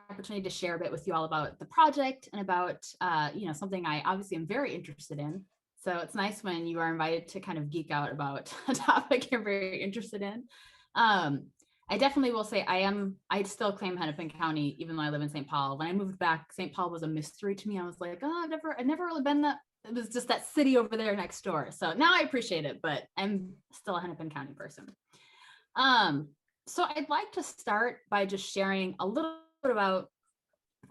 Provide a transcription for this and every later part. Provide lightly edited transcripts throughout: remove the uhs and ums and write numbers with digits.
opportunity to share a bit with you all about the project and about, something I obviously am very interested in. So it's nice when you are invited to kind of geek out about a topic you're very interested in. I definitely will say I still claim Hennepin County, even though I live in St. Paul. When I moved back, St. Paul was a mystery to me. I was like, oh, I've never really been that. It was just that city over there next door. So now I appreciate it, but I'm still a Hennepin County person. So I'd like to start by just sharing a little bit about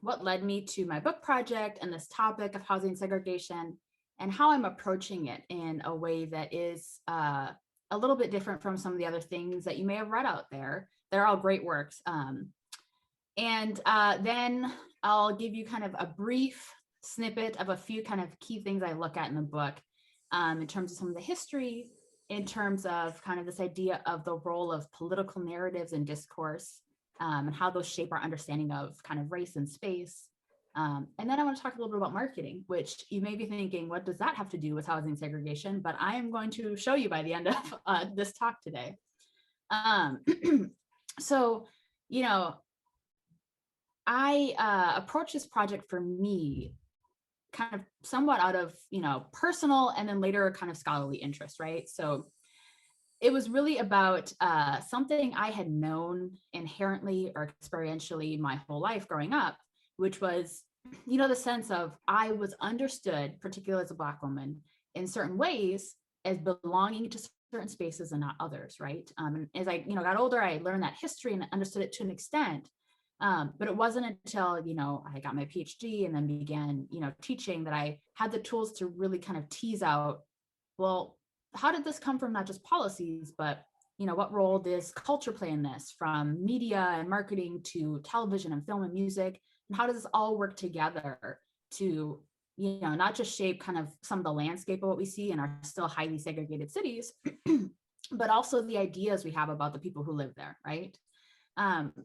what led me to my book project and this topic of housing segregation and how I'm approaching it in a way that is a little bit different from some of the other things that you may have read out there. They're all great works. Then I'll give you kind of a brief snippet of a few kind of key things I look at in the book in terms of some of the history, in terms of kind of this idea of the role of political narratives and discourse, and how those shape our understanding of kind of race and space. And then I want to talk a little bit about marketing, which you may be thinking, what does that have to do with housing segregation? But I am going to show you by the end of this talk today. So, I approached this project for me kind of somewhat out of, personal and then later kind of scholarly interest, right? So it was really about something I had known inherently or experientially my whole life growing up, which was, the sense of I was understood, particularly as a Black woman, in certain ways as belonging to certain spaces and not others, right? And as I, got older, I learned that history and understood it to an extent. But it wasn't until, I got my PhD and then began, teaching that I had the tools to really kind of tease out, well, how did this come from not just policies, but, what role does culture play in this, from media and marketing to television and film and music? And how does this all work together to, not just shape kind of some of the landscape of what we see in our still highly segregated cities, but also the ideas we have about the people who live there, right?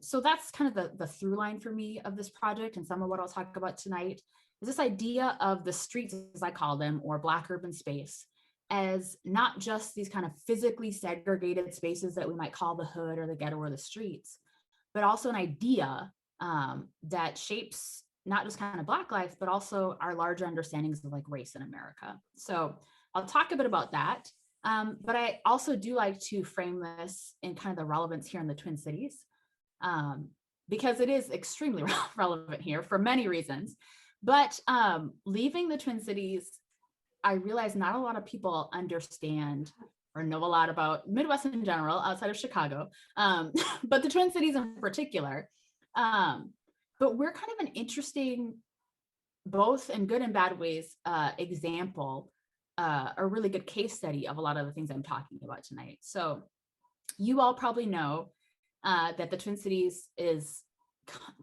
So that's kind of the through line for me of this project, and some of what I'll talk about tonight is this idea of the streets, as I call them, or Black urban space, as not just these kind of physically segregated spaces that we might call the hood or the ghetto or the streets, but also an idea that shapes not just kind of Black life, but also our larger understandings of like race in America. So I'll talk a bit about that. But I also do like to frame this in kind of the relevance here in the Twin Cities, because it is extremely relevant here for many reasons. But leaving the Twin Cities, I realize not a lot of people understand or know a lot about Midwest in general, outside of Chicago, but the Twin Cities in particular. But we're kind of an interesting, both in good and bad ways, example, a really good case study of a lot of the things I'm talking about tonight. So you all probably know that the Twin Cities is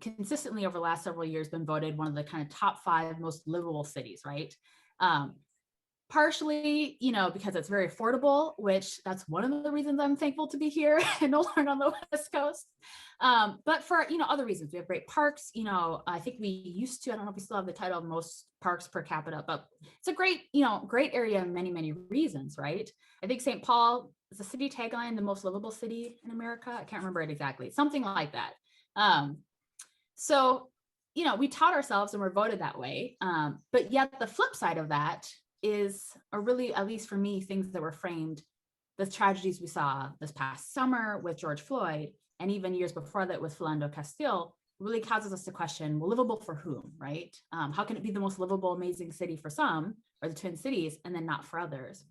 consistently over the last several years been voted one of the kind of top 5 most livable cities, right? Partially, because it's very affordable, which that's one of the reasons I'm thankful to be here and no longer on the West Coast. But for, other reasons, we have great parks. I think we used to, I don't know if we still have the title of most parks per capita, but it's a great, great area in many, many reasons, right? I think St. Paul is the city tagline, the most livable city in America. I can't remember it exactly, something like that. So, we taught ourselves and we're voted that way. But yet the flip side of that is, or really, at least for me, things that were framed, the tragedies we saw this past summer with George Floyd, and even years before that with Philando Castile, really causes us to question, well, livable for whom, right? How can it be the most livable, amazing city for some, or the Twin Cities, and then not for others?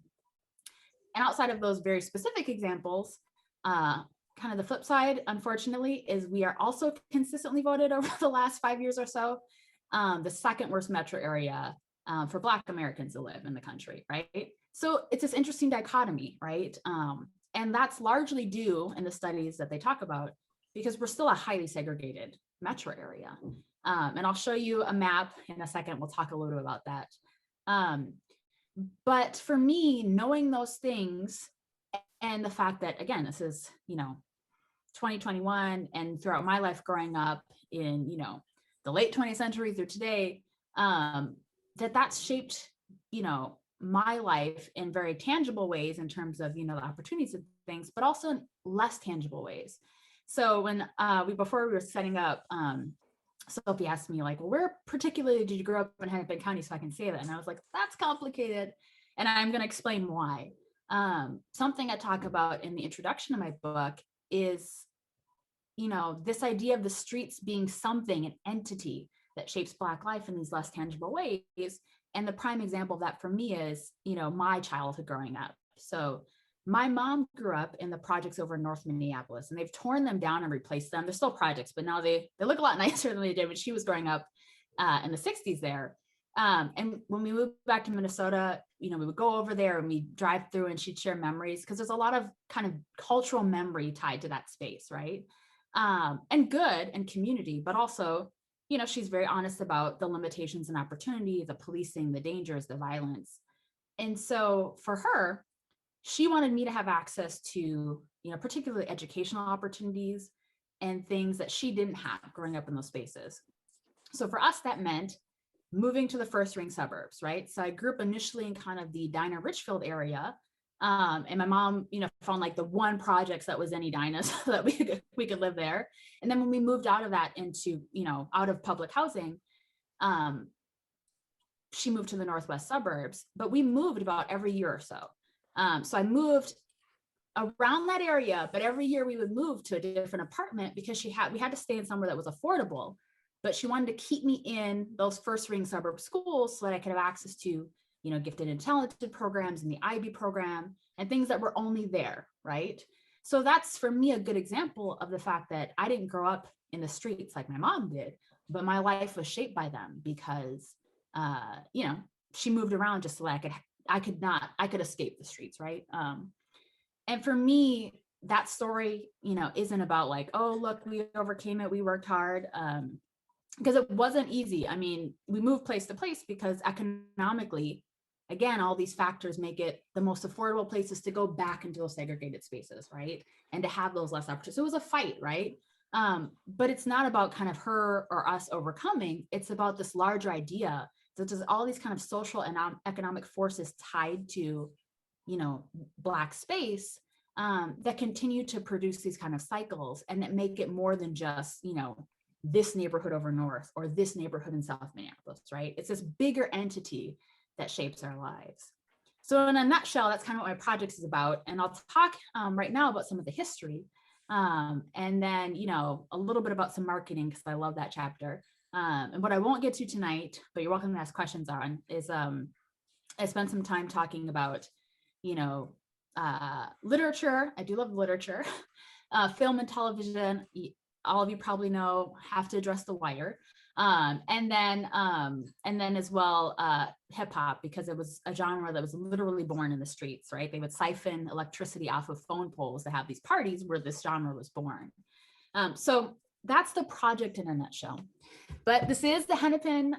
And outside of those very specific examples, kind of the flip side, unfortunately, is we are also consistently voted over the last 5 years or so, the second worst metro area for Black Americans to live in the country, right? So it's this interesting dichotomy, right? And that's largely due in the studies that they talk about because we're still a highly segregated metro area. And I'll show you a map in a second. We'll talk a little bit about that. But for me, knowing those things and the fact that, again, this is, 2021 and throughout my life growing up in, the late 20th century through today, that's shaped, my life in very tangible ways in terms of, the opportunities and things, but also in less tangible ways. So when before we were setting up Sophie asked me like, well, where particularly did you grow up in Hennepin County so I can say that? And I was like, that's complicated. And I'm going to explain why. Something I talk about in the introduction of my book is, this idea of the streets being something, an entity that shapes Black life in these less tangible ways. And the prime example of that for me is, my childhood growing up. So my mom grew up in the projects over in North Minneapolis, and they've torn them down and replaced them. They're still projects, but now they look a lot nicer than they did when she was growing up in the 60s there. And when we moved back to Minnesota, we would go over there and we drive through and she'd share memories because there's a lot of kind of cultural memory tied to that space, right? And good and community, but also, she's very honest about the limitations and opportunity, the policing, the dangers, the violence. And so for her, she wanted me to have access to, particularly educational opportunities and things that she didn't have growing up in those spaces. So for us, that meant moving to the first ring suburbs, right? So I grew up initially in kind of the Edina Richfield area. And my mom, found like the one projects that was in Edina so that we could live there. And then when we moved out of that into, out of public housing, she moved to the northwest suburbs, but we moved about every year or so. So I moved around that area, but every year we would move to a different apartment because we had to stay in somewhere that was affordable, but she wanted to keep me in those first ring suburb schools so that I could have access to, gifted and talented programs and the IB program and things that were only there, right? So that's for me a good example of the fact that I didn't grow up in the streets like my mom did, but my life was shaped by them because, she moved around just so that I could escape the streets, right? And for me, that story, isn't about like, oh, look, we overcame it, we worked hard, because it wasn't easy. I mean, we moved place to place because economically, again, all these factors make it the most affordable places to go back into those segregated spaces, right? And to have those less opportunities. So it was a fight, right? But it's not about kind of her or us overcoming. It's about this larger idea that there's all these kind of social and economic forces tied to, Black space that continue to produce these kind of cycles and that make it more than just, this neighborhood over north or this neighborhood in South Minneapolis, right? It's this bigger entity that shapes our lives. So in a nutshell, that's kind of what my project is about. And I'll talk right now about some of the history and then, a little bit about some marketing because I love that chapter. And what I won't get to tonight, but you're welcome to ask questions on, is I spent some time talking about, literature. I do love literature, film and television. All of you probably know Have to Address the Wire. And then as well, hip hop, because it was a genre that was literally born in the streets, right? They would siphon electricity off of phone poles to have these parties where this genre was born. So that's the project in a nutshell. But this is the Hennepin,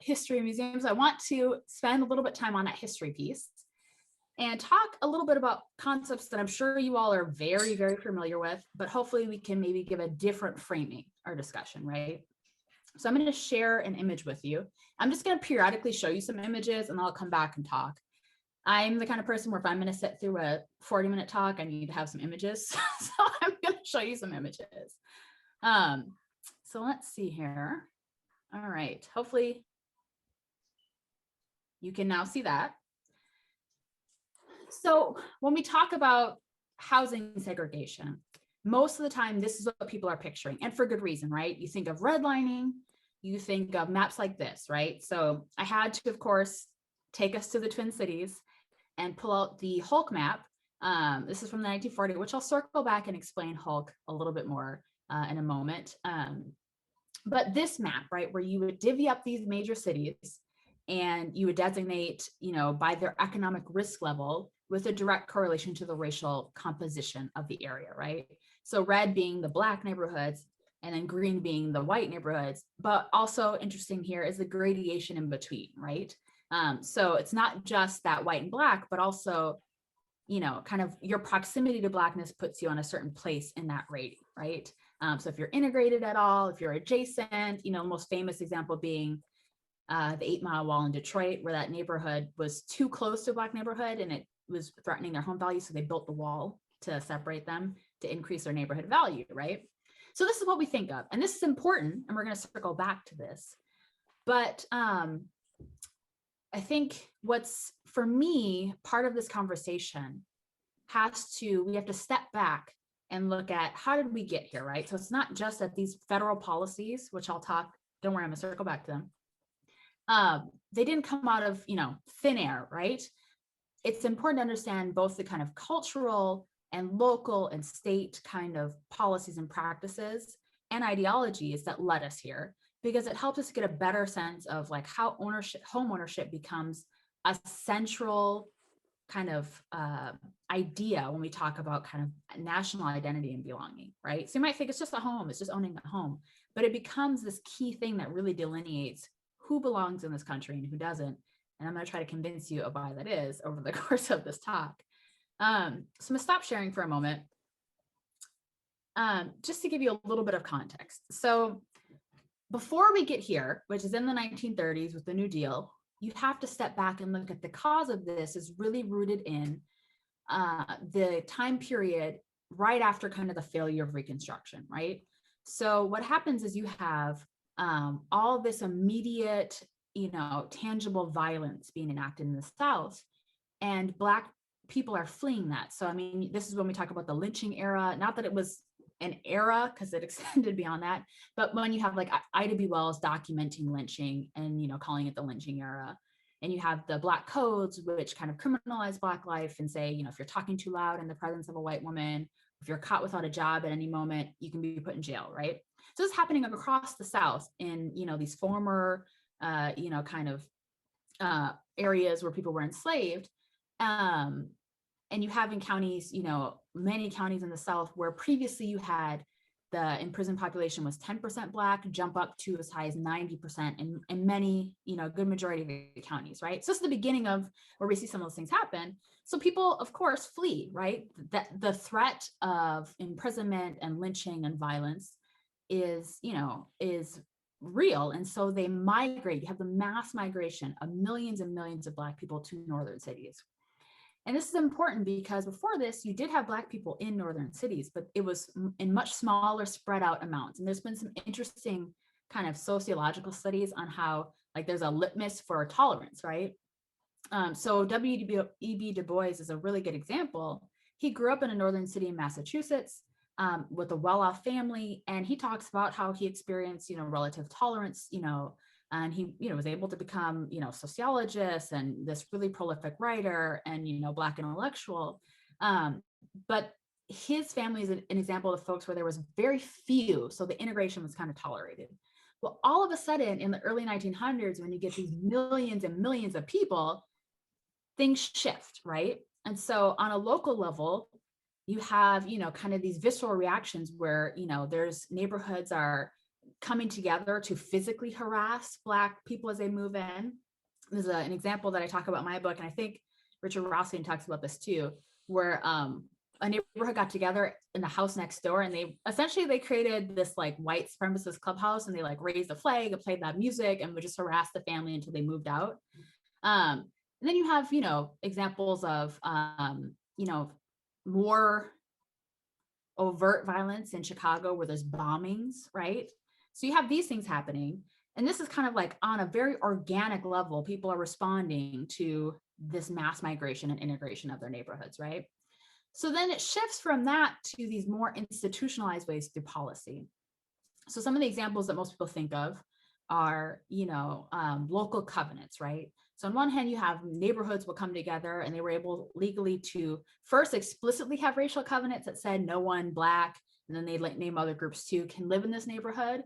History Museum. So I want to spend a little bit of time on that history piece and talk a little bit about concepts that I'm sure you all are very, very familiar with, but hopefully we can maybe give a different framing or discussion, right? So I'm going to share an image with you. I'm just going to periodically show you some images and I'll come back and talk. I'm the kind of person where if I'm going to sit through a 40-minute talk, I need to have some images. So I'm going to show you some images. So let's see here. All right, hopefully you can now see that. So when we talk about housing segregation, most of the time, this is what people are picturing, and for good reason, right? You think of redlining, you think of maps like this, right? So I had to, of course, take us to the Twin Cities and pull out the Hulk map. This is from the 1940s, which I'll circle back and explain Hulk a little bit more in a moment. But this map, right, where you would divvy up these major cities and you would designate, by their economic risk level with a direct correlation to the racial composition of the area, right? So red being the Black neighborhoods and then green being the white neighborhoods. But also interesting here is the gradation in between, right? So it's not just that white and Black, but also, kind of your proximity to Blackness puts you on a certain place in that rating, right? So if you're integrated at all, if you're adjacent, the most famous example being the 8 Mile Wall in Detroit, where that neighborhood was too close to a Black neighborhood and it was threatening their home value. So they built the wall to separate them to increase their neighborhood value, right? So this is what we think of, and this is important, and we're going to circle back to this. But I think what's, for me, part of this conversation we have to step back and look at how did we get here, right? So it's not just that these federal policies, which I'll talk, don't worry, I'm gonna circle back to them. They didn't come out of, thin air, right? It's important to understand both the kind of cultural and local and state kind of policies and practices and ideologies that led us here, because it helps us get a better sense of like how home ownership becomes a central kind of idea when we talk about kind of national identity and belonging, right? So you might think it's just a home, it's just owning a home, but it becomes this key thing that really delineates who belongs in this country and who doesn't. And I'm going to try to convince you of why that is over the course of this talk. So I'm going to stop sharing for a moment, just to give you a little bit of context. So before we get here, which is in the 1930s with the New Deal, you have to step back and look at the cause of this is really rooted in the time period right after kind of the failure of Reconstruction, right? So what happens is you have all this immediate, tangible violence being enacted in the South, and Black people are fleeing that. So, I mean, this is when we talk about the lynching era, not that it was an era because it extended beyond that, but when you have like Ida B. Wells documenting lynching and, calling it the lynching era, and you have the Black codes, which kind of criminalize Black life and say, if you're talking too loud in the presence of a white woman, if you're caught without a job at any moment, you can be put in jail, right? So it's happening across the South in, these former, areas where people were enslaved. And you have in counties, many counties in the South where previously you had the imprisoned population was 10% Black, jump up to as high as 90% in many, good majority of the counties, right? So it's the beginning of where we see some of those things happen. So people, of course, flee, right? That the threat of imprisonment and lynching and violence is real. And so they migrate. You have the mass migration of millions and millions of Black people to northern cities. And this is important because before this, you did have Black people in northern cities, but it was in much smaller spread out amounts. And there's been some interesting kind of sociological studies on how like there's a litmus for tolerance, right? So W.E.B. Du Bois is a really good example. He grew up in a northern city in Massachusetts with a well-off family. And he talks about how he experienced, relative tolerance, and he, was able to become, sociologist and this really prolific writer and, Black intellectual. But his family is an example of folks where there was very few, so the integration was kind of tolerated. Well, all of a sudden in the early 1900s, when you get these millions and millions of people, things shift, right? And so on a local level, you have, kind of these visceral reactions where, there's neighborhoods are coming together to physically harass Black people as they move in. There's an example that I talk about in my book, and I think Richard Rothstein talks about this too, where a neighborhood got together in the house next door, and they created this like white supremacist clubhouse, and they like raised a flag and played that music and would just harass the family until they moved out. And then you have, examples of, more overt violence in Chicago where there's bombings, right? So you have these things happening. And this is kind of like on a very organic level, people are responding to this mass migration and integration of their neighborhoods, right? So then it shifts from that to these more institutionalized ways through policy. So some of the examples that most people think of are, local covenants, right? So on one hand, you have neighborhoods will come together and they were able legally to first explicitly have racial covenants that said no one Black, and then they name other groups too, can live in this neighborhood.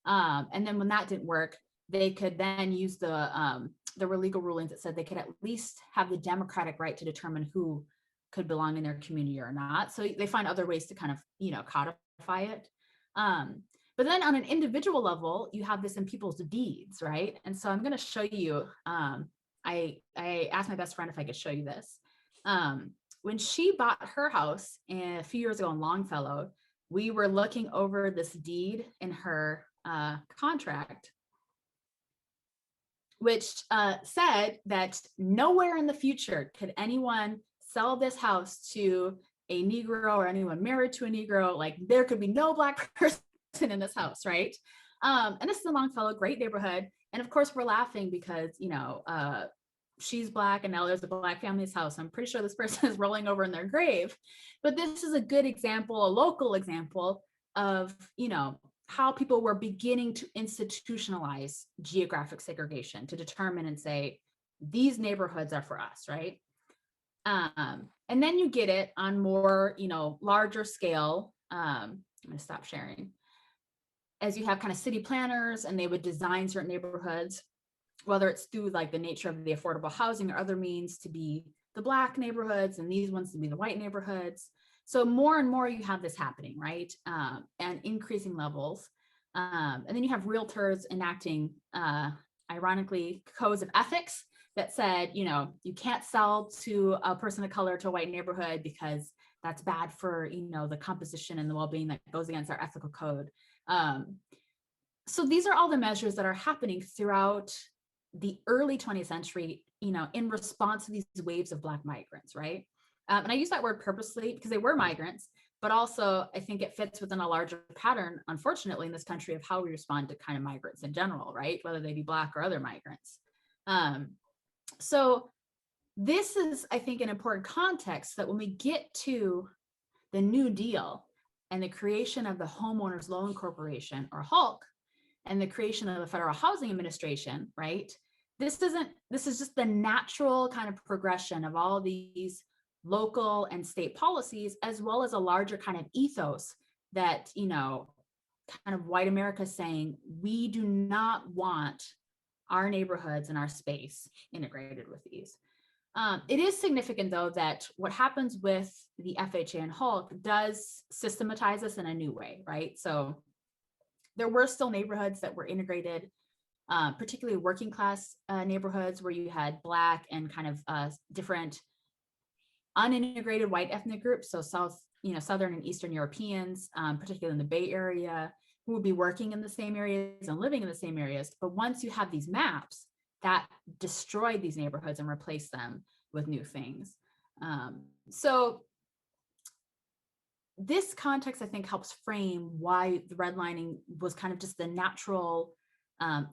And then when that didn't work, they could then use there were legal rulings that said they could at least have the democratic right to determine who could belong in their community or not. So they find other ways to kind of, codify it. But then on an individual level, you have this in people's deeds, right? And so I'm going to show you, I asked my best friend if I could show you this. When she bought her house a few years ago in Longfellow, we were looking over this deed in her contract, which said that nowhere in the future could anyone sell this house to a Negro or anyone married to a Negro. Like there could be no Black person person in this house, right? And this is in Longfellow, great neighborhood. And of course, we're laughing because, she's Black and now there's a Black family in this house. I'm pretty sure this person is rolling over in their grave. But this is a good example, a local example of, how people were beginning to institutionalize geographic segregation to determine and say, these neighborhoods are for us, right? And then you get it on more, larger scale. I'm going to stop sharing. As you have kind of city planners and they would design certain neighborhoods, whether it's through like the nature of the affordable housing or other means to be the Black neighborhoods and these ones to be the white neighborhoods. So more and more you have this happening, right? And increasing levels. And then you have realtors enacting, ironically, codes of ethics that said, you can't sell to a person of color to a white neighborhood because that's bad for, the composition and the well-being that goes against our ethical code. So these are all the measures that are happening throughout the early 20th century, in response to these waves of Black migrants, right? And I use that word purposely because they were migrants, but also I think it fits within a larger pattern, unfortunately, in this country of how we respond to kind of migrants in general, right? Whether they be Black or other migrants. So this is, I think, an important context that when we get to the New Deal and the creation of the Homeowners Loan Corporation, or HULC, and the creation of the Federal Housing Administration, right? This is just the natural kind of progression of all these local and state policies, as well as a larger kind of ethos that, kind of white America saying, we do not want our neighborhoods and our space integrated with these. It is significant, though, that what happens with the FHA and HULC does systematize us in a new way, right? So there were still neighborhoods that were integrated, particularly working class neighborhoods where you had Black and kind of different unintegrated white ethnic groups. So Southern and Eastern Europeans, particularly in the Bay Area, who would be working in the same areas and living in the same areas. But once you have these maps, that destroyed these neighborhoods and replaced them with new things. So this context, I think, helps frame why the redlining was kind of just the natural kind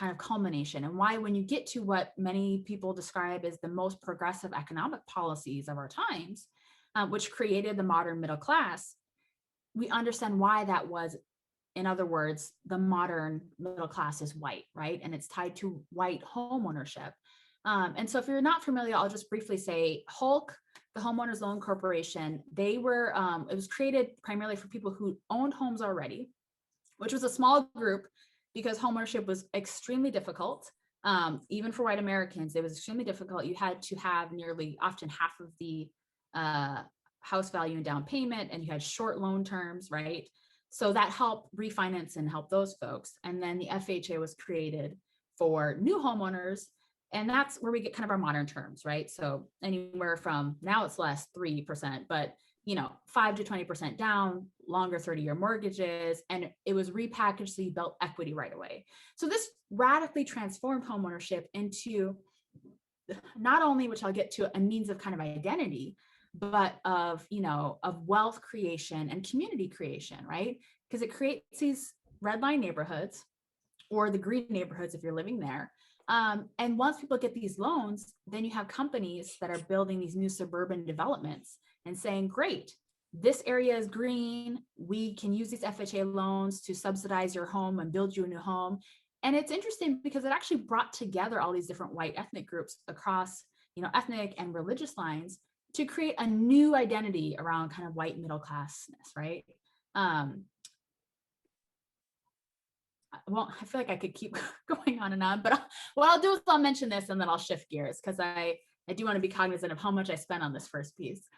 of culmination, and why when you get to what many people describe as the most progressive economic policies of our times, which created the modern middle class, we understand why that was. In other words, the modern middle class is white, right? And it's tied to white home ownership. And so if you're not familiar, I'll just briefly say HULC, the Homeowners Loan Corporation, it was created primarily for people who owned homes already, which was a small group because homeownership was extremely difficult. Even for white Americans, it was extremely difficult. You had to have nearly often half of the house value and down payment, and you had short loan terms, right? So that helped refinance and help those folks. And then the FHA was created for new homeowners. And that's where we get kind of our modern terms, right? So anywhere from, now it's less 3%, but 5 to 20% down, longer 30-year mortgages. And it was repackaged so you built equity right away. So this radically transformed homeownership into not only, which I'll get to, a means of kind of identity, but of wealth creation and community creation, right? Because it creates these red line neighborhoods, or the green neighborhoods if you're living there. And once people get these loans, then you have companies that are building these new suburban developments and saying, great, this area is green. We can use these FHA loans to subsidize your home and build you a new home. And it's interesting because it actually brought together all these different white ethnic groups across, ethnic and religious lines to create a new identity around kind of white middle classness, right? Well, I feel like I could keep going on and on, but what I'll do is I'll mention this and then I'll shift gears because I do want to be cognizant of how much I spent on this first piece.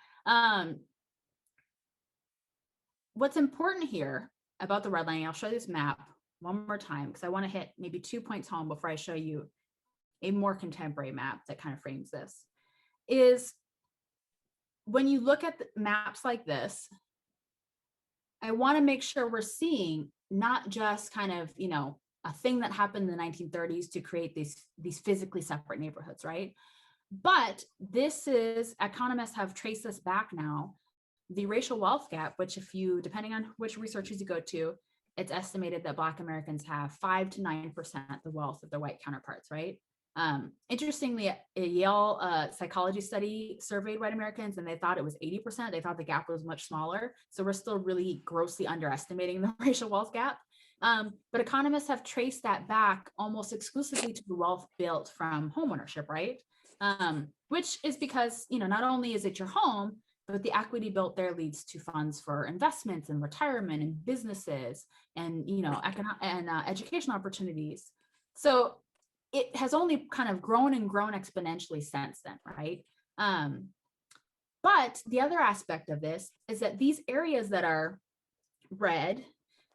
What's important here about the redlining, I'll show you this map one more time because I want to hit maybe 2 points home before I show you a more contemporary map that kind of frames this, is when you look at maps like this, I want to make sure we're seeing not just kind of, a thing that happened in the 1930s to create these physically separate neighborhoods, right? But this is, economists have traced this back now, the racial wealth gap, which depending on which researchers you go to, it's estimated that Black Americans have 5 to 9% the wealth of their white counterparts, right? Interestingly, a Yale psychology study surveyed white Americans, and they thought it was 80%. They thought the gap was much smaller. So we're still really grossly underestimating the racial wealth gap. But economists have traced that back almost exclusively to the wealth built from homeownership, right? Which is because, not only is it your home, but the equity built there leads to funds for investments and retirement and businesses and, economic and educational opportunities. So it has only kind of grown and grown exponentially since then, right? But the other aspect of this is that these areas that are red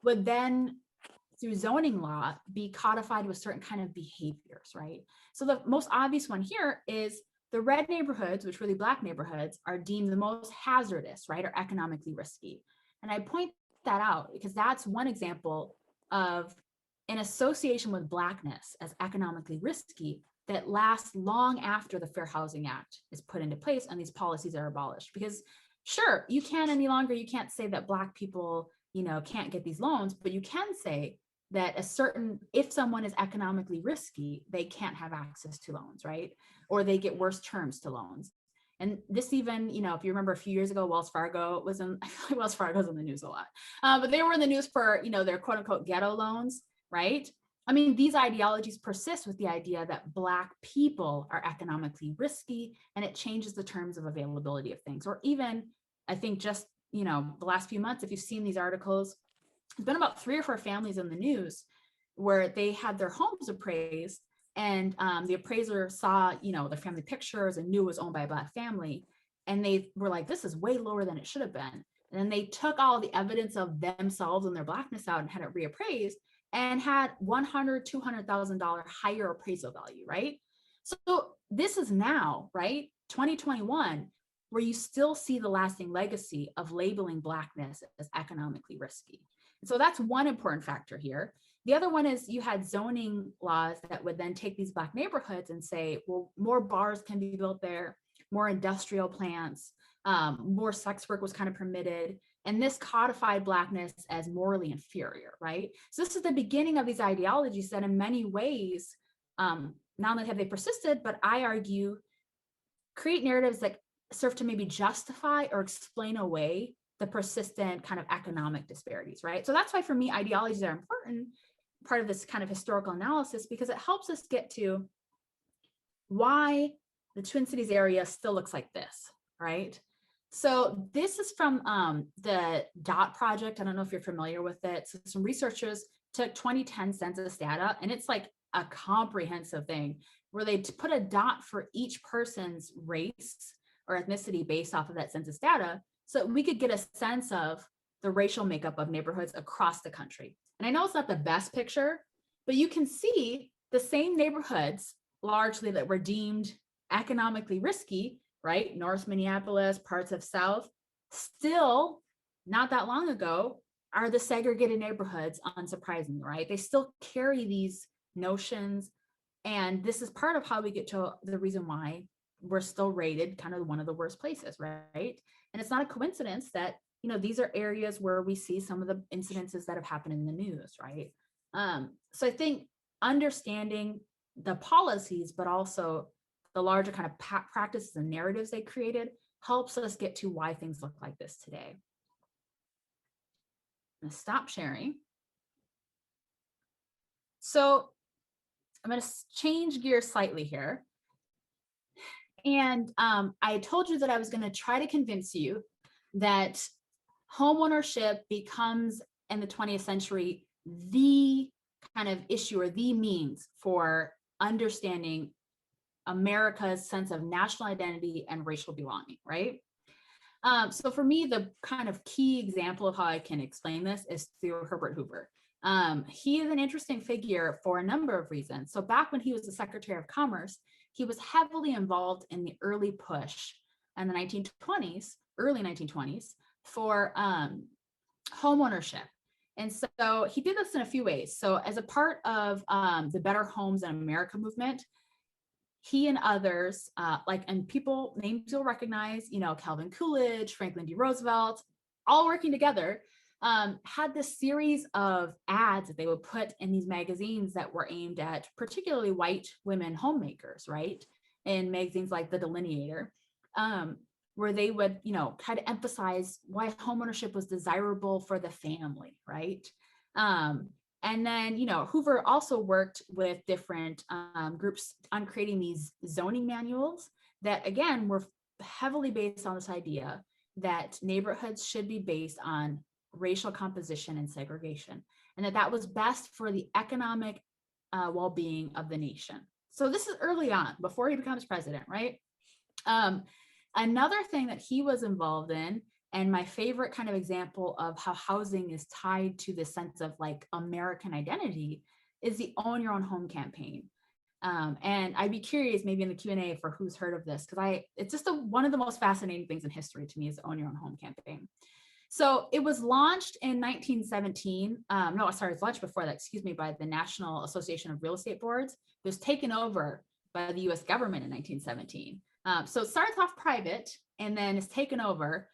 would then, through zoning law, be codified with certain kind of behaviors, right? So the most obvious one here is the red neighborhoods, which really Black neighborhoods, are deemed the most hazardous, right, or economically risky. And I point that out because that's one example of an association with Blackness as economically risky that lasts long after the Fair Housing Act is put into place and these policies are abolished. Because sure, you can't say that Black people, can't get these loans, but you can say that if someone is economically risky, they can't have access to loans, right? Or they get worse terms to loans. And this even, if you remember a few years ago, Wells Fargo was in, I feel like Wells Fargo's in the news a lot, but they were in the news for, their quote unquote ghetto loans, right? I mean, these ideologies persist with the idea that Black people are economically risky, and it changes the terms of availability of things. Or even, I think just, the last few months, if you've seen these articles, there's been about 3 or 4 families in the news where they had their homes appraised, and the appraiser saw, the family pictures and knew it was owned by a Black family. And they were like, this is way lower than it should have been. And then they took all the evidence of themselves and their Blackness out and had it reappraised and had $100,000, $200,000 higher appraisal value, right? So this is now, right, 2021, where you still see the lasting legacy of labeling Blackness as economically risky. And so that's one important factor here. The other one is you had zoning laws that would then take these Black neighborhoods and say, well, more bars can be built there, more industrial plants, more sex work was kind of permitted. And this codified Blackness as morally inferior, right? So this is the beginning of these ideologies that in many ways, not only have they persisted, but I argue create narratives that serve to maybe justify or explain away the persistent kind of economic disparities, right? So that's why for me, ideologies are important, part of this kind of historical analysis, because it helps us get to why the Twin Cities area still looks like this, right? So this is from the DOT project. I don't know if you're familiar with it. So some researchers took 2010 census data, and it's like a comprehensive thing where they put a dot for each person's race or ethnicity based off of that census data, so we could get a sense of the racial makeup of neighborhoods across the country. And I know it's not the best picture, but you can see the same neighborhoods largely that were deemed economically risky, right? North Minneapolis, parts of South, still not that long ago are the segregated neighborhoods, unsurprisingly, right? They still carry these notions. And this is part of how we get to the reason why we're still rated kind of one of the worst places, right? And it's not a coincidence that, these are areas where we see some of the incidences that have happened in the news, right? So I think understanding the policies, but also the larger kind of practices and narratives they created helps us get to why things look like this today. I'm gonna stop sharing. So I'm gonna change gears slightly here. And I told you that I was gonna try to convince you that homeownership becomes in the 20th century the kind of issue or the means for understanding America's sense of national identity and racial belonging, right? So for me, the kind of key example of how I can explain this is through Herbert Hoover. He is an interesting figure for a number of reasons. So back when he was the Secretary of Commerce, he was heavily involved in the early push in the 1920s, early 1920s, for homeownership. And so he did this in a few ways. So as a part of the Better Homes in America movement, he and others, and people, names you'll recognize, Calvin Coolidge, Franklin D. Roosevelt, all working together, had this series of ads that they would put in these magazines that were aimed at particularly white women homemakers, right? In magazines like The Delineator, where they would, try to emphasize why homeownership was desirable for the family, right? And then, Hoover also worked with different groups on creating these zoning manuals that, again, were heavily based on this idea that neighborhoods should be based on racial composition and segregation, and that was best for the economic well-being of the nation. So this is early on, before he becomes president, right? Another thing that he was involved in, and my favorite kind of example of how housing is tied to the sense of like American identity, is the Own Your Own Home campaign. And I'd be curious, maybe in the Q&A, for who's heard of this, because it's just one of the most fascinating things in history to me, is the Own Your Own Home campaign. So it was launched in 1917. It's launched before that, by the National Association of Real Estate Boards. It was taken over by the US government in 1917. So it starts off private and then is taken over.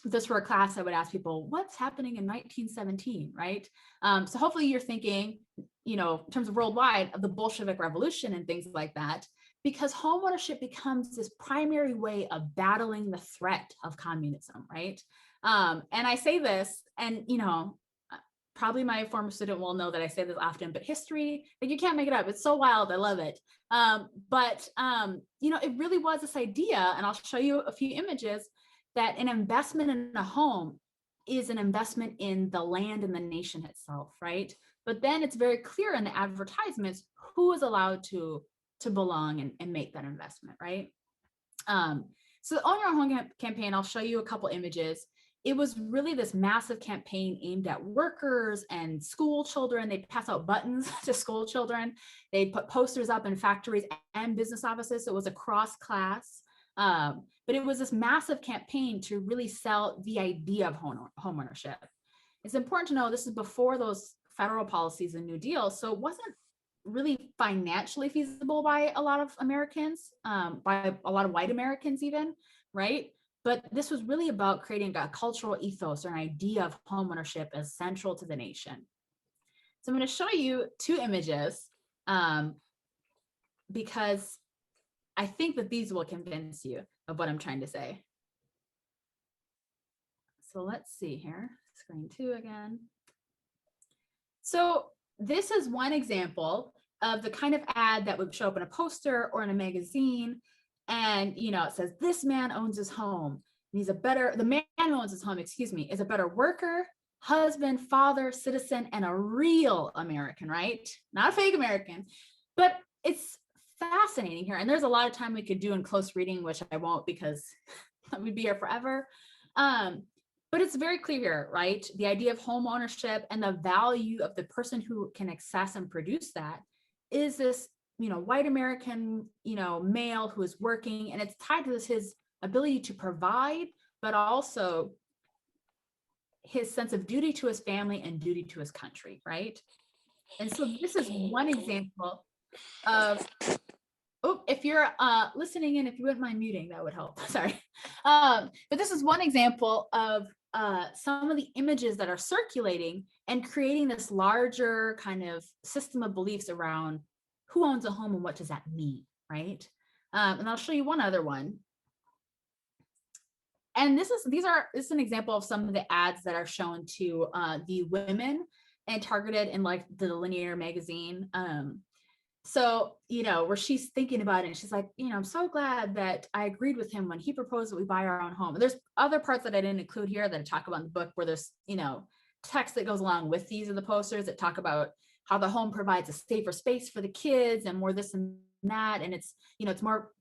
This for a class, I would ask people, what's happening in 1917, right? So hopefully you're thinking, in terms of worldwide, of the Bolshevik Revolution and things like that, because homeownership becomes this primary way of battling the threat of communism, right? And I say this, and probably my former student will know that I say this often, but history, like, you can't make it up. It's so wild. I love it. But it really was this idea, and I'll show you a few images, that an investment in a home is an investment in the land and the nation itself, right? But then it's very clear in the advertisements who is allowed to belong and make that investment, right? So the Own Your Own Home campaign, I'll show you a couple images. It was really this massive campaign aimed at workers and school children. They'd pass out buttons to school children. They'd put posters up in factories and business offices. So it was across class. But it was this massive campaign to really sell the idea of homeownership. It's important to know this is before those federal policies and New Deal. So it wasn't really financially feasible by a lot of Americans, by a lot of white Americans even, right? But this was really about creating a cultural ethos or an idea of homeownership as central to the nation. So I'm going to show you two images because I think that these will convince you of what I'm trying to say. So let's see here, screen 2 again. So this is one example of the kind of ad that would show up in a poster or in a magazine. And, it says, this man owns his home. And the man who owns his home, is a better worker, husband, father, citizen, and a real American, right? Not a fake American. But it's fascinating here. And there's a lot of time we could do in close reading, which I won't because we'd be here forever. But it's very clear, right? The idea of home ownership and the value of the person who can access and produce that is this, white American, male who is working, and it's tied to his ability to provide, but also his sense of duty to his family and duty to his country, right? And so this is one example of, if you're listening in, if you wouldn't mind muting, that would help. Sorry. But this is one example of some of the images that are circulating and creating this larger kind of system of beliefs around who owns a home and what does that mean, right? And I'll show you one other one. And this is an example of some of the ads that are shown to the women and targeted in like the Delineator magazine. So, where she's thinking about it, and she's like, I'm so glad that I agreed with him when he proposed that we buy our own home. And there's other parts that I didn't include here that I talk about in the book where there's, text that goes along with these of the posters that talk about how the home provides a safer space for the kids and more this and that. And it's,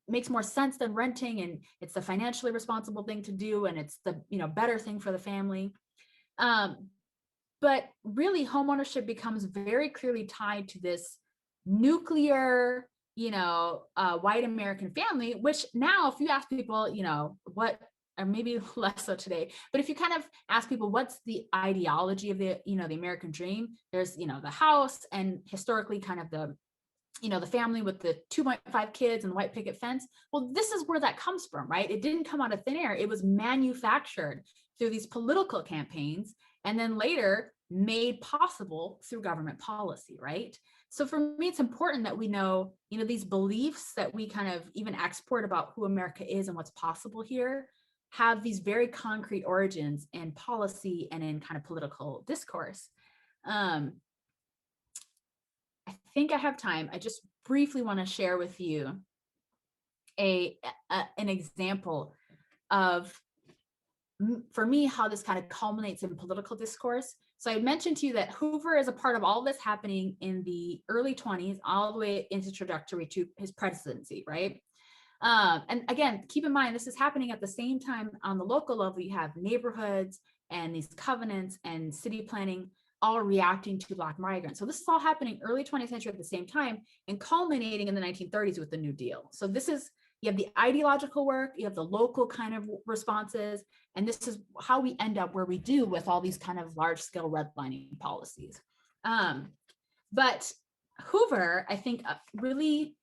makes more sense than renting, and it's the financially responsible thing to do. And it's the, better thing for the family. But really homeownership becomes very clearly tied to this nuclear, white American family, which now if you ask people, what, or maybe less so today, but if you kind of ask people, what's the ideology of the, the American dream, there's, the house, and historically kind of the, the family with the 2.5 kids and the white picket fence. Well, this is where that comes from, right? It didn't come out of thin air. It was manufactured through these political campaigns, and then later made possible through government policy, right? So for me, it's important that we know, these beliefs that we kind of even export about who America is and what's possible here have these very concrete origins in policy and in kind of political discourse. I think I have time. I just briefly want to share with you an example of, for me, how this kind of culminates in political discourse. So I mentioned to you that Hoover is a part of all this happening in the early 20s, all the way into trajectory to his presidency, right? And again, keep in mind, this is happening at the same time on the local level. You have neighborhoods and these covenants and city planning all reacting to Black migrants. So this is all happening early 20th century at the same time and culminating in the 1930s with the New Deal. So this is, you have the ideological work, you have the local kind of responses, and this is how we end up where we do with all these kind of large scale redlining policies. But Hoover, I think really,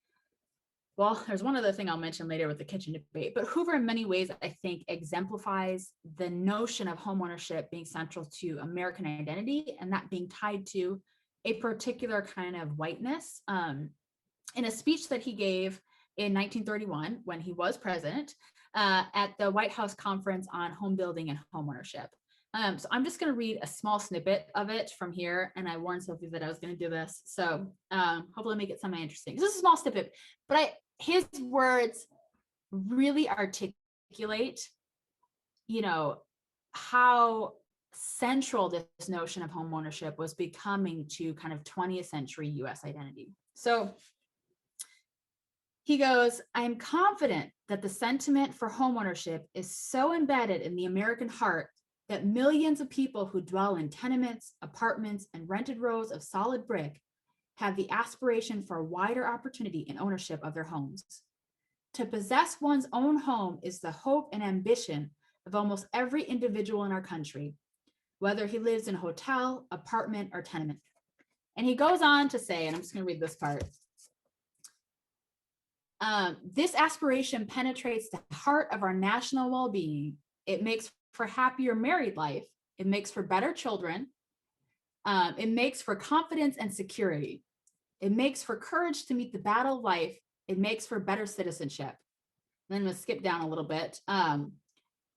well, there's one other thing I'll mention later with the kitchen debate, but Hoover in many ways, I think, exemplifies the notion of homeownership being central to American identity and that being tied to a particular kind of whiteness. In a speech that he gave in 1931, when he was president, at the White House Conference on Home Building and Homeownership. So I'm just going to read a small snippet of it from here, and I warned Sophie that I was going to do this, so hopefully I'll make it semi-interesting. This is a small snippet, but his words really articulate, how central this notion of homeownership was becoming to kind of 20th century US identity. So he goes, "I am confident that the sentiment for homeownership is so embedded in the American heart that millions of people who dwell in tenements, apartments, and rented rows of solid brick have the aspiration for a wider opportunity in ownership of their homes. To possess one's own home is the hope and ambition of almost every individual in our country, whether he lives in a hotel, apartment, or tenement." And he goes on to say, and I'm just going to read this part, "This aspiration penetrates the heart of our national well-being. It makes for happier married life. It makes for better children. It makes for confidence and security. It makes for courage to meet the battle of life. It makes for better citizenship." Then I'm going to skip down a little bit.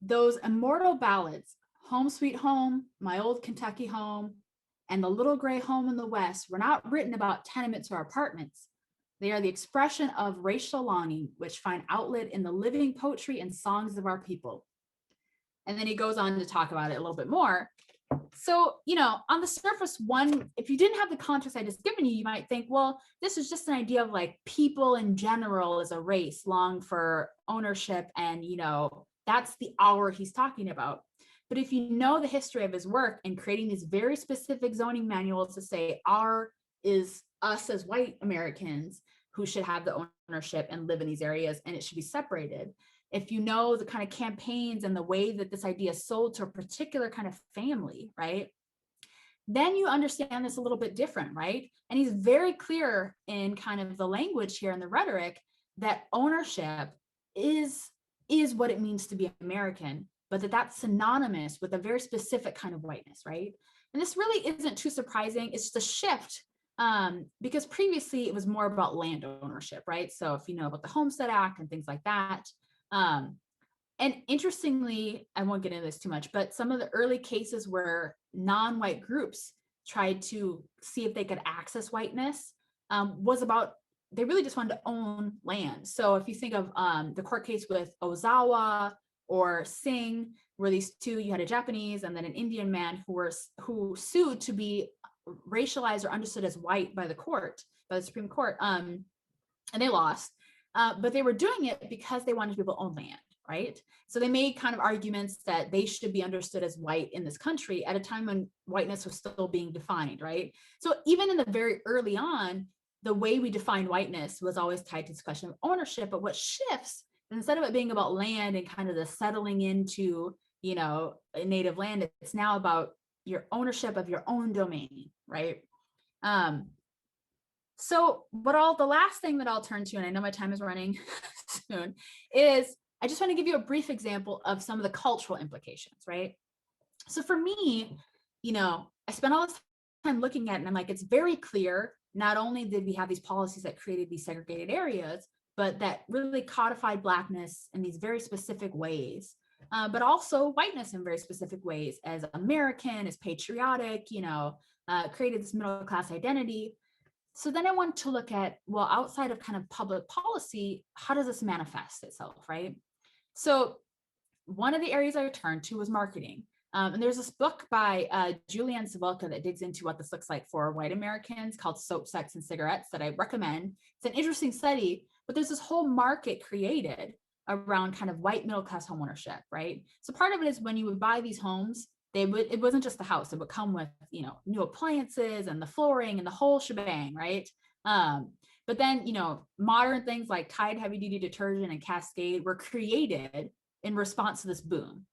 Those immortal ballads, "Home Sweet Home," "My Old Kentucky Home," and "The Little Gray Home in the West" were not written about tenements or apartments. They are the expression of racial longing, which find outlet in the living poetry and songs of our people. And then he goes on to talk about it a little bit more. So, on the surface, if you didn't have the context I just given you, you might think, well, this is just an idea of like people in general as a race long for ownership. And, that's the hour he's talking about. But if you know the history of his work in creating these very specific zoning manuals to say our is us as white Americans who should have the ownership and live in these areas, and it should be separated. If you know the kind of campaigns and the way that this idea is sold to a particular kind of family, right? Then you understand this a little bit different, right? And he's very clear in kind of the language here and the rhetoric that ownership is what it means to be American, but that's synonymous with a very specific kind of whiteness, right? And this really isn't too surprising. It's just a shift because previously it was more about land ownership, right? So if you know about the Homestead Act and things like that. And interestingly, I won't get into this too much, but some of the early cases where non-white groups tried to see if they could access whiteness was about, they really just wanted to own land. So if you think of the court case with Ozawa or Singh, where these two, you had a Japanese and then an Indian man who sued to be racialized or understood as white by the Supreme Court, and they lost. But they were doing it because they wanted people to own land, right? So they made kind of arguments that they should be understood as white in this country at a time when whiteness was still being defined, right? So even in the very early on, the way we defined whiteness was always tied to this question of ownership. But what shifts, instead of it being about land and kind of the settling into, a native land, it's now about your ownership of your own domain, right? So the last thing that I'll turn to, and I know my time is running soon, is I just want to give you a brief example of some of the cultural implications, right? So for me, I spent all this time looking at it and I'm like, it's very clear. Not only did we have these policies that created these segregated areas, but that really codified Blackness in these very specific ways, but also whiteness in very specific ways, as American, as patriotic, created this middle class identity. So then I wanted to look at, well, outside of kind of public policy, how does this manifest itself, right? So one of the areas I turned to was marketing. And there's this book by Julianne Savolka that digs into what this looks like for white Americans called Soap, Sex, and Cigarettes that I recommend. It's an interesting study, but there's this whole market created around kind of white middle class homeownership, right? So part of it is when you would buy these homes, it wasn't just the house, it would come with, new appliances and the flooring and the whole shebang, right? But then, modern things like Tide heavy duty detergent and Cascade were created in response to this boom.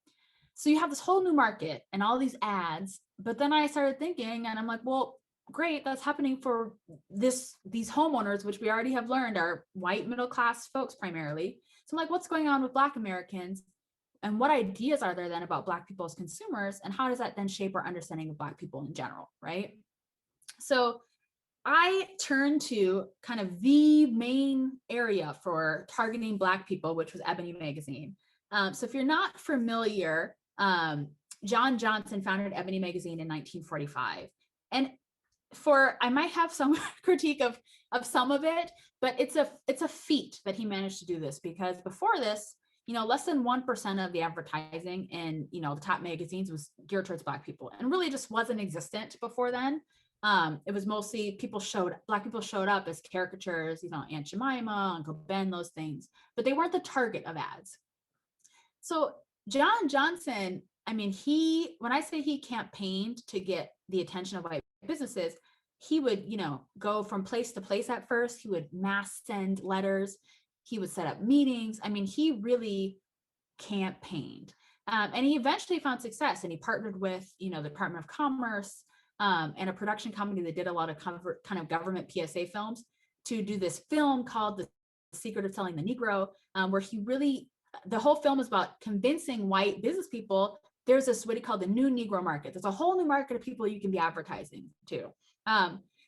So you have this whole new market and all these ads, but then I started thinking and I'm like, well, great, that's happening for these homeowners, which we already have learned are white middle class folks primarily. So I'm like, what's going on with Black Americans? And what ideas are there then about Black people as consumers? And how does that then shape our understanding of Black people in general, right? So I turned to kind of the main area for targeting Black people, which was Ebony Magazine. So if you're not familiar, John Johnson founded Ebony Magazine in 1945. And I might have some critique of some of it, but it's a feat that he managed to do this, because before this, less than 1% of the advertising in, the top magazines was geared towards Black people, and really just wasn't existent before then. It was mostly Black people showed up as caricatures, Aunt Jemima, Uncle Ben, those things, but they weren't the target of ads. So John Johnson, when I say he campaigned to get the attention of white businesses, he would, go from place to place at first. He would mass send letters. He would set up meetings. He really campaigned. And he eventually found success, and he partnered with, the Department of Commerce and a production company that did a lot of kind of government PSA films to do this film called The Secret of Selling the Negro, where he really, the whole film is about convincing white business people there's this what he called the new Negro market. There's a whole new market of people you can be advertising to,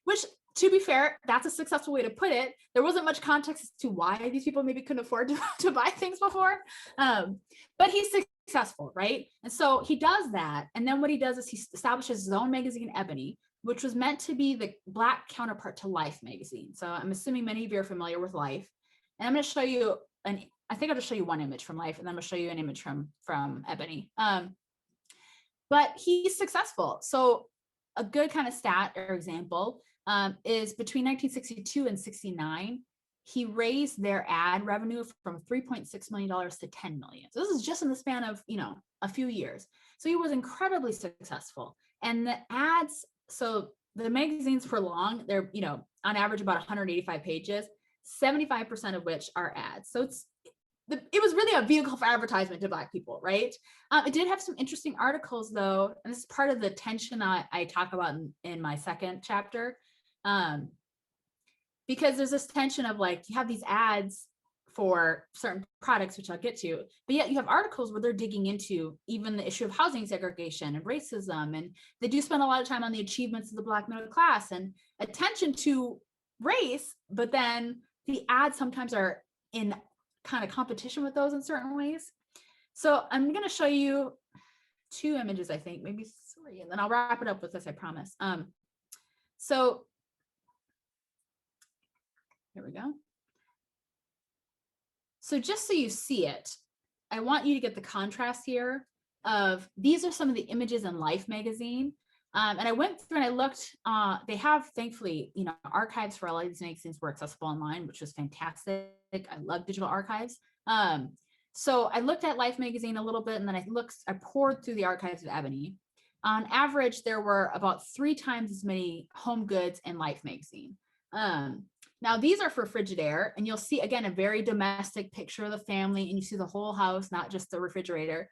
which, to be fair, that's a successful way to put it. There wasn't much context as to why these people maybe couldn't afford to buy things before, but he's successful, right? And so he does that. And then what he does is he establishes his own magazine, Ebony, which was meant to be the Black counterpart to Life magazine. So I'm assuming many of you are familiar with Life. And I'm going to show you I think I'll just show you one image from Life, and then I'm going to show you an image from Ebony. But he's successful. So a good kind of stat or example is between 1962 and 69, he raised their ad revenue from $3.6 million to $10 million. So this is just in the span of, a few years. So he was incredibly successful. And the ads, so the magazines for long, they're, on average about 185 pages, 75% of which are ads. So it was really a vehicle for advertisement to Black people, right? It did have some interesting articles, though, and this is part of the tension I talk about in my second chapter, because there's this tension of like, you have these ads for certain products, which I'll get to, but yet you have articles where they're digging into even the issue of housing segregation and racism, and they do spend a lot of time on the achievements of the Black middle class and attention to race, but then the ads sometimes are in kind of competition with those in certain ways. So I'm going to show you two images, I think, maybe three, and then I'll wrap it up with this, I promise. So here we go. So just so you see it, I want you to get the contrast here of these are some of the images in Life magazine. And I went through and I looked, they have, thankfully, archives for a lot of these magazines were accessible online, which was fantastic. I love digital archives. So I looked at Life magazine a little bit, and then I poured through the archives of Ebony. On average, there were about 3 times as many home goods in Life magazine. Now these are for Frigidaire, and you'll see again a very domestic picture of the family, and you see the whole house, not just the refrigerator.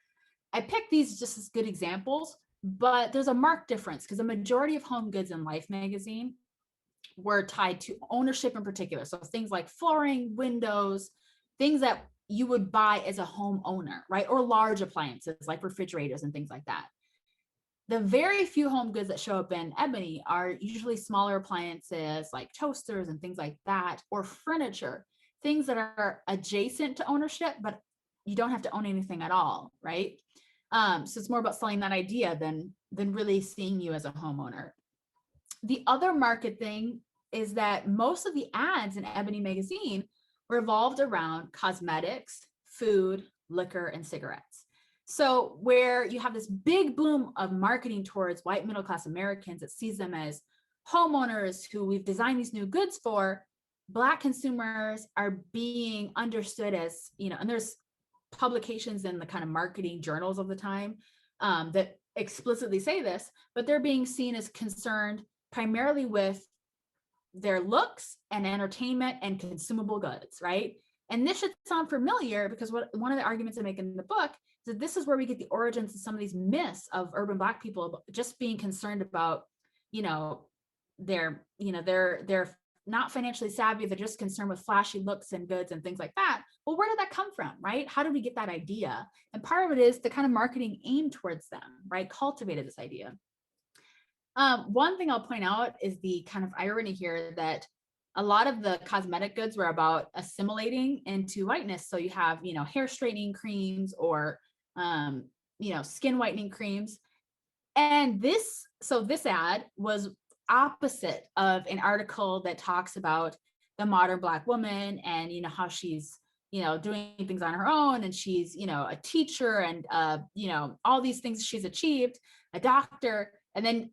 I picked these just as good examples, but there's a marked difference because the majority of home goods in Life magazine were tied to ownership in particular. So things like flooring, windows, things that you would buy as a home owner, right? Or large appliances like refrigerators and things like that. the very few home goods that show up in Ebony are usually smaller appliances like toasters and things like that, or furniture, things that are adjacent to ownership, but you don't have to own anything at all, right? So it's more about selling that idea than really seeing you as a homeowner. The other market thing is that most of the ads in Ebony Magazine revolved around cosmetics, food, liquor, and cigarettes. So where you have this big boom of marketing towards white middle-class Americans that sees them as homeowners who we've designed these new goods for, Black consumers are being understood as, and there's publications in the kind of marketing journals of the time that explicitly say this, but they're being seen as concerned primarily with their looks and entertainment and consumable goods, right? And this should sound familiar because one of the arguments I make in the book is that this is where we get the origins of some of these myths of urban Black people just being concerned about, they're not financially savvy, they're just concerned with flashy looks and goods and things like that. Well, where did that come from, right? How did we get that idea? And part of it is the kind of marketing aimed towards them, right? Cultivated this idea. One thing I'll point out is the kind of irony here that a lot of the cosmetic goods were about assimilating into whiteness. So you have, hair straightening creams or, skin whitening creams. And this ad was opposite of an article that talks about the modern Black woman and, how she's, doing things on her own. And she's, a teacher and, all these things she's achieved, a doctor. And then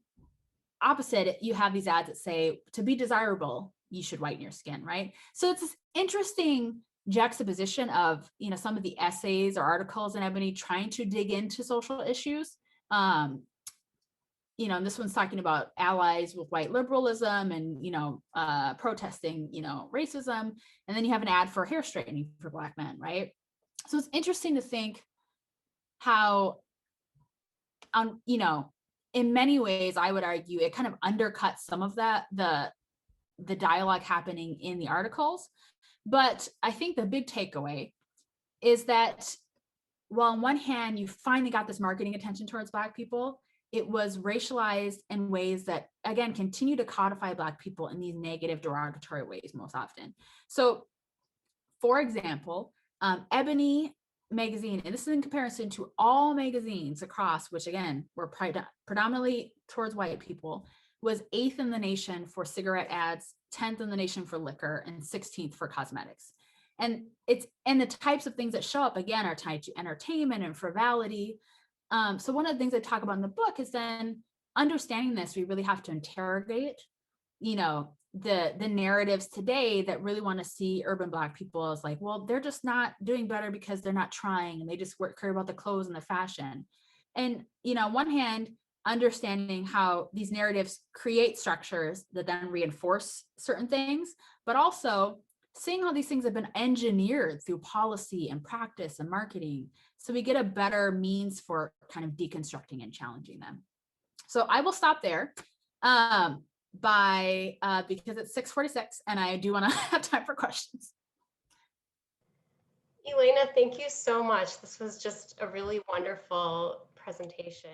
opposite, you have these ads that say, to be desirable, you should whiten your skin, right? So it's this interesting juxtaposition of, some of the essays or articles in Ebony trying to dig into social issues. And this one's talking about allies with white liberalism and, protesting, racism. And then you have an ad for hair straightening for Black men, right? So it's interesting to think how, in many ways, I would argue it kind of undercuts some of the dialogue happening in the articles. But I think the big takeaway is that while on one hand, you finally got this marketing attention towards Black people, it was racialized in ways that, again, continue to codify Black people in these negative, derogatory ways most often. So, for example, Ebony Magazine, and this is in comparison to all magazines across, which again were predominantly towards white people, was 8th in the nation for cigarette ads, 10th in the nation for liquor, and 16th for cosmetics. And the types of things that show up again are tied to entertainment and frivolity. So one of the things I talk about in the book is then understanding this, we really have to interrogate, the narratives today that really want to see urban Black people as like, well, they're just not doing better because they're not trying and they just care about the clothes and the fashion. And, on one hand, understanding how these narratives create structures that then reinforce certain things, but also seeing how these things have been engineered through policy and practice and marketing. So we get a better means for kind of deconstructing and challenging them. So I will stop there. Because it's 6:46 and I do want to have time for questions. Yelena, thank you so much. This was just a really wonderful presentation.